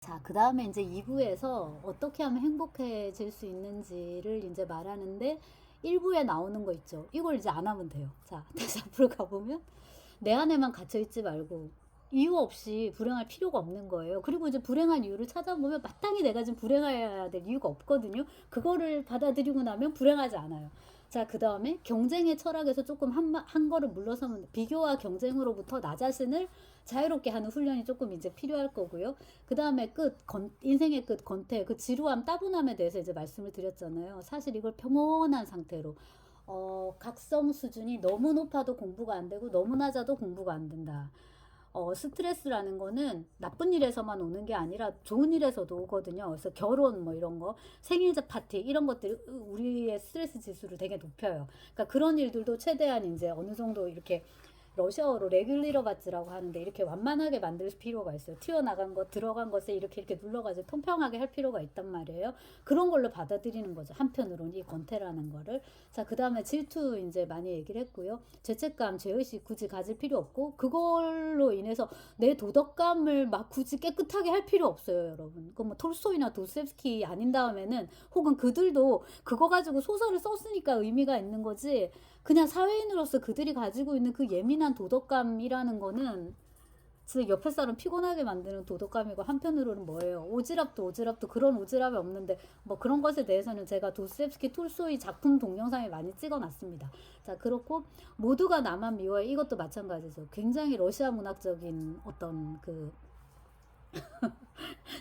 자, 그 다음에 이제 2부에서 어떻게 하면 행복해질 수 있는지를 이제 말하는데 1부에 나오는 거 있죠. 이걸 이제 안 하면 돼요. 자, 다시 앞으로 가보면 내 안에만 갇혀있지 말고 이유 없이 불행할 필요가 없는 거예요. 그리고 이제 불행한 이유를 찾아보면 마땅히 내가 지금 불행해야 될 이유가 없거든요. 그거를 받아들이고 나면 불행하지 않아요. 자, 그 다음에 경쟁의 철학에서 조금 한 걸음 물러서면 비교와 경쟁으로부터 나 자신을 자유롭게 하는 훈련이 조금 이제 필요할 거고요. 그 다음에 인생의 끝, 권태, 그 지루함, 따분함에 대해서 이제 말씀을 드렸잖아요. 사실 이걸 평온한 상태로, 각성 수준이 너무 높아도 공부가 안 되고 너무 낮아도 공부가 안 된다. 스트레스라는 거는 나쁜 일에서만 오는 게 아니라 좋은 일에서도 오거든요. 그래서 결혼 뭐 이런 거, 생일자 파티 이런 것들이 우리의 스트레스 지수를 되게 높여요. 그러니까 그런 일들도 최대한 이제 어느 정도 이렇게 러시아어로 레귤리러 바츠라고 하는데 이렇게 완만하게 만들 필요가 있어요. 튀어나간 것, 들어간 것에 이렇게 눌러가지고 통평하게 할 필요가 있단 말이에요. 그런 걸로 받아들이는 거죠. 한편으로는 이 권태라는 거를. 자, 그 다음에 질투 이제 많이 얘기를 했고요. 죄책감, 죄의식 굳이 가질 필요 없고 그걸로 인해서 내 도덕감을 막 굳이 깨끗하게 할 필요 없어요, 여러분. 그 뭐 톨스토이나 도스옙스키 아닌 다음에는 혹은 그들도 그거 가지고 소설을 썼으니까 의미가 있는 거지. 그냥 사회인으로서 그들이 가지고 있는 그 예민한 도덕감이라는 거는 진짜 옆에 사람 피곤하게 만드는 도덕감이고 한편으로는 뭐예요? 오지랖도 그런 오지랖이 없는데 뭐 그런 것에 대해서는 제가 도스옙스키 톨소이 작품 동영상에 많이 찍어놨습니다. 자, 그렇고 모두가 나만 미워해 이것도 마찬가지죠. 굉장히 러시아 문학적인 어떤 그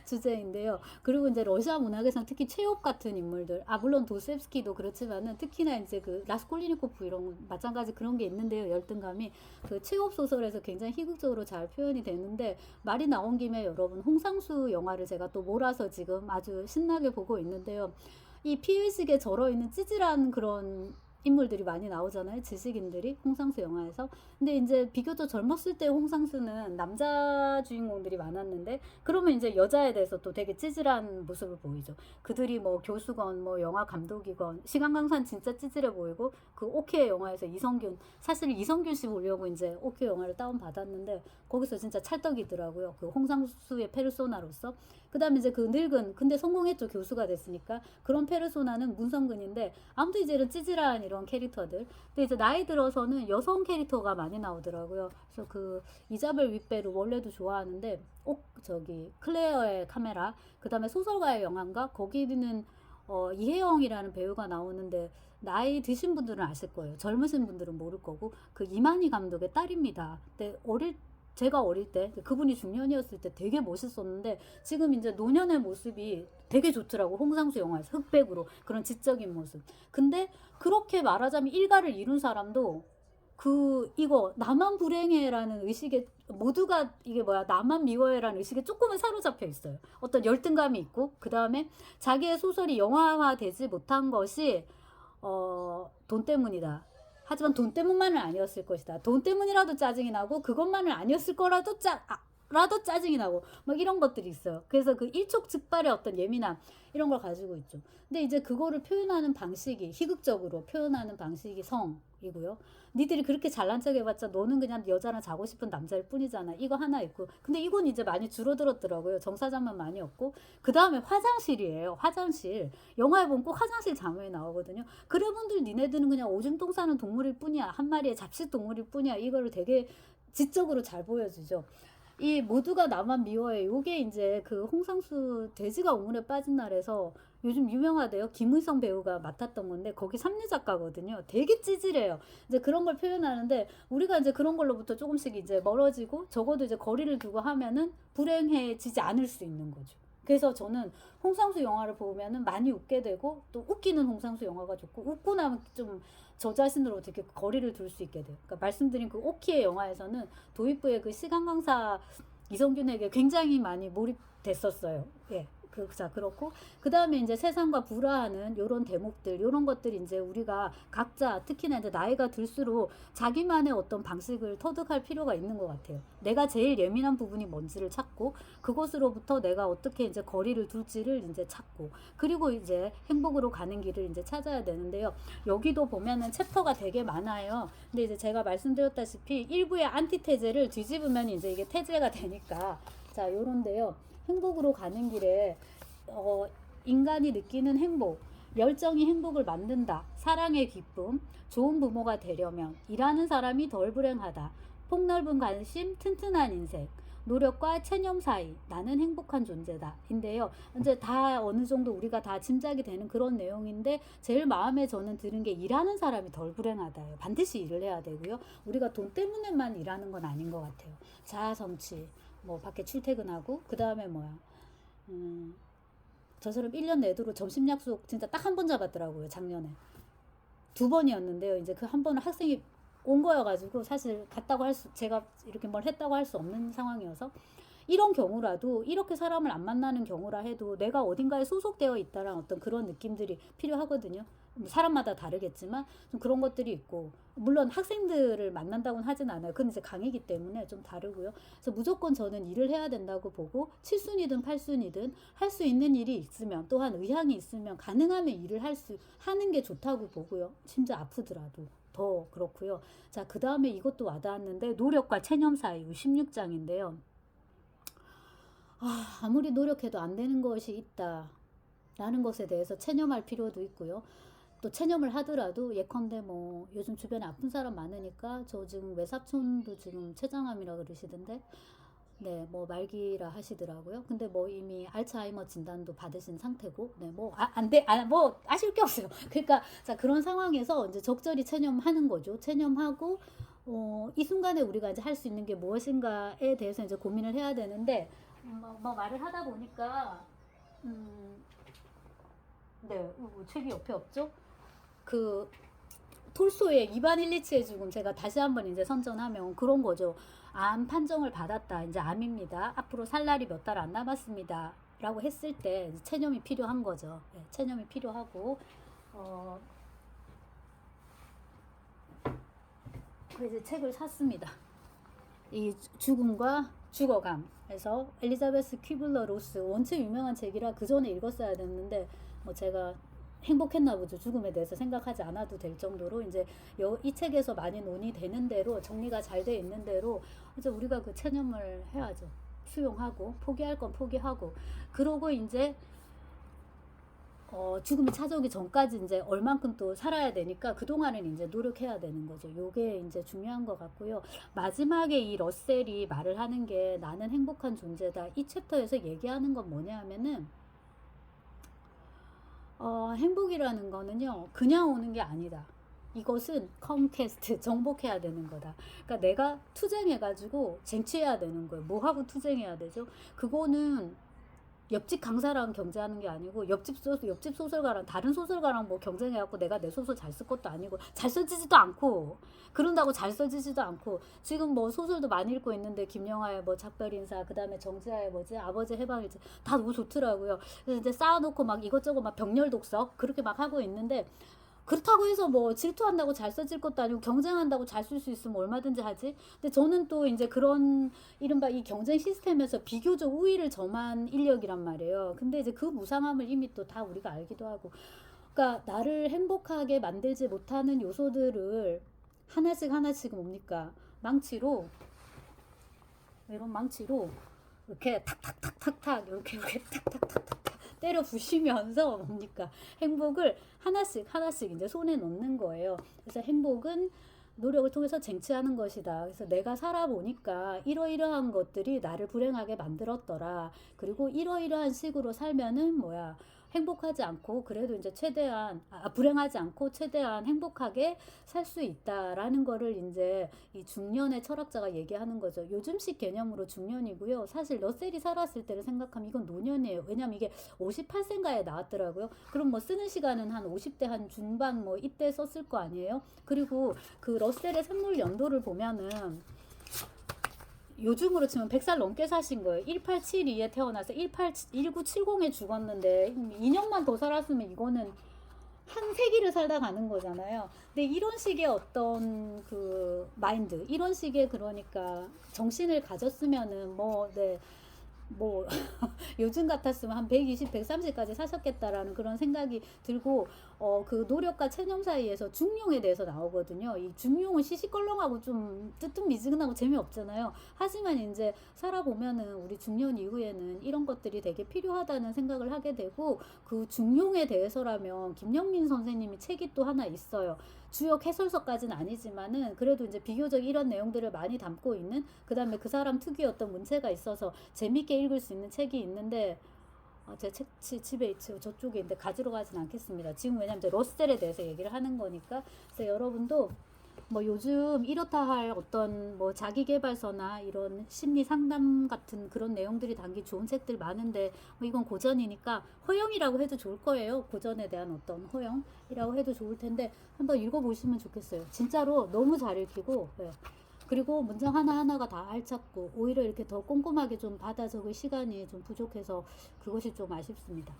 주제인데요. 그리고 이제 러시아 문학에서는 특히 체홉 같은 인물들, 물론 도스옙스키도 그렇지만은 특히나 이제 그 라스콜리니코프 이런 마찬가지 그런 게 있는데요. 열등감이 그 체홉 소설에서 굉장히 희극적으로 잘 표현이 되는데 말이 나온 김에 여러분 홍상수 영화를 제가 또 몰아서 지금 아주 신나게 보고 있는데요. 이 피의식에 절어 있는 찌질한 그런 인물들이 많이 나오잖아요. 지식인들이 홍상수 영화에서. 근데 이제 비교적 젊었을 때 홍상수는 남자 주인공들이 많았는데 그러면 이제 여자에 대해서 또 되게 찌질한 모습을 보이죠. 그들이 뭐 교수건 뭐 영화 감독이건 시간 강산 진짜 찌질해 보이고 그 오케이 영화에서 이성균 사실 이성균 씨 보려고 이제 오케이 영화를 다운 받았는데 거기서 진짜 찰떡이더라고요. 그 홍상수의 페르소나로서. 그다음에 이제 그 늙은 근데 성공했죠. 교수가 됐으니까 그런 페르소나는 문성근인데 아무튼 이제 이런 찌질한 이런 캐릭터들. 근데 이제 나이 들어서는 여성 캐릭터가 많이 나오더라고요. 그래서 그 이자벨 윗배를 원래도 좋아하는데 저기 클레어의 카메라 그다음에 소설가의 영화인가 거기는 이혜영이라는 배우가 나오는데 나이 드신 분들은 아실 거예요. 젊으신 분들은 모를 거고 그 이만희 감독의 딸입니다. 근데 제가 어릴 때 그분이 중년이었을 때 되게 멋있었는데 지금 이제 노년의 모습이 되게 좋더라고. 홍상수 영화에서 흑백으로 그런 지적인 모습. 근데 그렇게 말하자면 일가를 이룬 사람도 이거 나만 불행해라는 의식에 모두가 이게 뭐야 나만 미워해라는 의식에 조금은 사로잡혀 있어요. 어떤 열등감이 있고 그 다음에 자기의 소설이 영화화되지 못한 것이 돈 때문이다. 하지만 돈 때문만은 아니었을 것이다. 돈 때문이라도 짜증이 나고 그것만은 아니었을 거라도 라도 짜증이 나고 막 이런 것들이 있어요. 그래서 그 일촉즉발의 어떤 예민함 이런 걸 가지고 있죠. 근데 이제 그거를 표현하는 방식이 희극적으로 표현하는 방식이 성이고요. 니들이 그렇게 잘난 척 해봤자 너는 그냥 여자랑 자고 싶은 남자일 뿐이잖아. 이거 하나 있고 근데 이건 이제 많이 줄어들었더라고요. 정사장만 많이 없고 그 다음에 화장실이에요. 화장실 영화에 보면 꼭 화장실 장면이 나오거든요. 그래 분들 니네들은 그냥 오줌 싸는 동물일 뿐이야. 한 마리의 잡식 동물일 뿐이야. 이거를 되게 지적으로 잘 보여주죠. 이 모두가 나만 미워해. 요게 이제 그 홍상수 돼지가 우물에 빠진 날에서 요즘 유명하대요. 김의성 배우가 맡았던 건데 거기 삼류 작가거든요. 되게 찌질해요. 이제 그런 걸 표현하는데 우리가 이제 그런 걸로부터 조금씩 이제 멀어지고 적어도 이제 거리를 두고 하면은 불행해지지 않을 수 있는 거죠. 그래서 저는 홍상수 영화를 보면은 많이 웃게 되고 또 웃기는 홍상수 영화가 좋고 웃고 나면 좀 저 자신으로 되게 거리를 둘 수 있게 돼요. 그러니까 말씀드린 그 오키의 영화에서는 도입부의 그 시간 강사 이성균에게 굉장히 많이 몰입됐었어요. 예. 자, 그렇고, 그 다음에 이제 세상과 불화하는 요런 대목들, 요런 것들이 이제 우리가 각자, 특히나 이제 나이가 들수록 자기만의 어떤 방식을 터득할 필요가 있는 것 같아요. 내가 제일 예민한 부분이 뭔지를 찾고, 그것으로부터 내가 어떻게 이제 거리를 둘지를 이제 찾고, 그리고 이제 행복으로 가는 길을 이제 찾아야 되는데요. 여기도 보면은 챕터가 되게 많아요. 근데 이제 제가 말씀드렸다시피 일부의 안티테제를 뒤집으면 이제 이게 테제가 되니까, 자, 요런데요. 행복으로 가는 길에 인간이 느끼는 행복, 열정이 행복을 만든다. 사랑의 기쁨, 좋은 부모가 되려면 일하는 사람이 덜 불행하다. 폭넓은 관심, 튼튼한 인생, 노력과 체념 사이, 나는 행복한 존재다. 인데요. 이제 다 어느 정도 우리가 다 짐작이 되는 그런 내용인데 제일 마음에 저는 드는 게 일하는 사람이 덜 불행하다예요. 반드시 일을 해야 되고요. 우리가 돈 때문에만 일하는 건 아닌 것 같아요. 자아 성취, 뭐 밖에 출퇴근하고 그 다음에 뭐야. 저 사람 1년 내도록 점심 약속 진짜 딱 한 번 잡았더라고요. 작년에. 2번이었는데요. 이제 그 한 번은 학생이 온 거여가지고 사실 제가 이렇게 뭘 했다고 할 수 없는 상황이어서 이런 경우라도 이렇게 사람을 안 만나는 경우라 해도 내가 어딘가에 소속되어 있다란 어떤 그런 느낌들이 필요하거든요. 사람마다 다르겠지만 좀 그런 것들이 있고 물론 학생들을 만난다고는 하진 않아요. 그건 이제 강의이기 때문에 좀 다르고요. 그래서 무조건 저는 일을 해야 된다고 보고 7순이든 8순이든 할 수 있는 일이 있으면 또한 의향이 있으면 가능하면 일을 하는 게 좋다고 보고요. 진짜 아프더라도 더 그렇고요. 자, 그 다음에 이것도 와닿았는데 노력과 체념 사이 16장인데요. 아무리 노력해도 안 되는 것이 있다 라는 것에 대해서 체념할 필요도 있고요. 또 체념을 하더라도 예컨대 뭐 요즘 주변에 아픈 사람 많으니까 저 지금 외사촌도 지금 췌장암이라 그러시던데 네, 뭐 말기라 하시더라고요. 근데 뭐 이미 알츠하이머 진단도 받으신 상태고, 네, 뭐 뭐 아쉬울 게 없어요. 그러니까 자 그런 상황에서 이제 적절히 체념하는 거죠. 체념하고 이 순간에 우리가 이제 할 수 있는 게 무엇인가에 대해서 이제 고민을 해야 되는데 뭐 말을 하다 보니까 네, 책이 옆에 없죠? 그 톨스토이의 이반 일리치의 죽음 제가 다시 한번 이제 선전하면 그런 거죠. 암 판정을 받았다. 이제 암입니다. 앞으로 살 날이 몇 달 안 남았습니다. 라고 했을 때 체념이 필요한 거죠. 네, 체념이 필요하고 그래서 책을 샀습니다. 이 죽음과 죽어감 에서 엘리자베스 퀴블러 로스 원체 유명한 책이라 그 전에 읽었어야 됐는데 뭐 제가 행복했나 보죠. 죽음에 대해서 생각하지 않아도 될 정도로 이제 이 책에서 많이 논의되는 대로 정리가 잘 돼 있는 대로 이제 우리가 그 체념을 해야죠. 수용하고 포기할 건 포기하고 그러고 이제 죽음이 찾아오기 전까지 이제 얼만큼 또 살아야 되니까 그동안은 이제 노력해야 되는 거죠. 요게 이제 중요한 것 같고요. 마지막에 이 러셀이 말을 하는 게 나는 행복한 존재다. 이 챕터에서 얘기하는 건 뭐냐 하면은 행복이라는 거는요, 그냥 오는 게 아니다. 이것은 컨퀘스트, 정복해야 되는 거다. 그러니까 내가 투쟁해가지고 쟁취해야 되는 거예요. 뭐하고 투쟁해야 되죠? 그거는 옆집 강사랑 경쟁하는 게 아니고 옆집 소설가랑 다른 소설가랑 뭐 경쟁해갖고 내가 내 소설 잘 쓸 것도 아니고 잘 써지지도 않고 그런다고 잘 써지지도 않고 지금 뭐 소설도 많이 읽고 있는데 김영하의 뭐 작별인사 그 다음에 정지하의 뭐지 아버지 해방일지 다 너무 좋더라고요. 그래서 이제 쌓아놓고 막 이것저것 막 병렬 독서 그렇게 막 하고 있는데 그렇다고 해서 뭐 질투한다고 잘 써질 것도 아니고 경쟁한다고 잘 쓸 수 있으면 얼마든지 하지. 근데 저는 또 이제 그런 이른바 이 경쟁 시스템에서 비교적 우위를 점한 인력이란 말이에요. 근데 이제 그 무상함을 이미 또 다 우리가 알기도 하고. 그러니까 나를 행복하게 만들지 못하는 요소들을 하나씩 뭡니까? 이런 망치로 이렇게 탁탁탁탁탁 이렇게 탁탁탁탁탁 때려 부시면서 뭡니까? 행복을 하나씩 이제 손에 넣는 거예요. 그래서 행복은 노력을 통해서 쟁취하는 것이다. 그래서 내가 살아보니까 이러이러한 것들이 나를 불행하게 만들었더라. 그리고 이러이러한 식으로 살면은 뭐야? 행복하지 않고 그래도 이제 최대한 불행하지 않고 최대한 행복하게 살 수 있다라는 거를 이제 이 중년의 철학자가 얘기하는 거죠. 요즘식 개념으로 중년이고요. 사실 러셀이 살았을 때를 생각하면 이건 노년이에요. 왜냐면 이게 58세인가에 나왔더라고요. 그럼 뭐 쓰는 시간은 한 50대 한 중반 뭐 이때 썼을 거 아니에요. 그리고 그 러셀의 생물 연도를 보면은 요즘으로 치면 100살 넘게 사신 거예요. 1872에 태어나서 1970에 죽었는데 2년만 더 살았으면 이거는 한 세기를 살다 가는 거잖아요. 근데 이런 식의 어떤 그 마인드, 이런 식의 그러니까 정신을 가졌으면은 뭐, 네, 뭐 요즘 같았으면 한 120, 130까지 사셨겠다라는 그런 생각이 들고 그 노력과 체념 사이에서 중용에 대해서 나오거든요. 이 중용은 시시껄렁하고 좀 뜨뜻미지근하고 재미없잖아요. 하지만 이제 살아보면은 우리 중년 이후에는 이런 것들이 되게 필요하다는 생각을 하게 되고 그 중용에 대해서라면 김영민 선생님이 책이 또 하나 있어요. 주역 해설서까지는 아니지만은 그래도 이제 비교적 이런 내용들을 많이 담고 있는 그다음에 그 사람 특유의 어떤 문체가 있어서 재밌게 읽을 수 있는 책이 있는데 제 책 집에 있죠. 저쪽에 있는데 가지러 가진 않겠습니다. 지금 왜냐면 이제 러셀에 대해서 얘기를 하는 거니까. 그래서 여러분도 뭐 요즘 이렇다 할 어떤 뭐 자기계발서나 이런 심리 상담 같은 그런 내용들이 담긴 좋은 책들 많은데 뭐 이건 고전이니까 허영이라고 해도 좋을 거예요. 고전에 대한 어떤 허영이라고 해도 좋을 텐데 한번 읽어보시면 좋겠어요. 진짜로 너무 잘 읽히고 예. 그리고 문장 하나하나가 다 알찼고 오히려 이렇게 더 꼼꼼하게 좀 받아 적을 시간이 좀 부족해서 그것이 좀 아쉽습니다.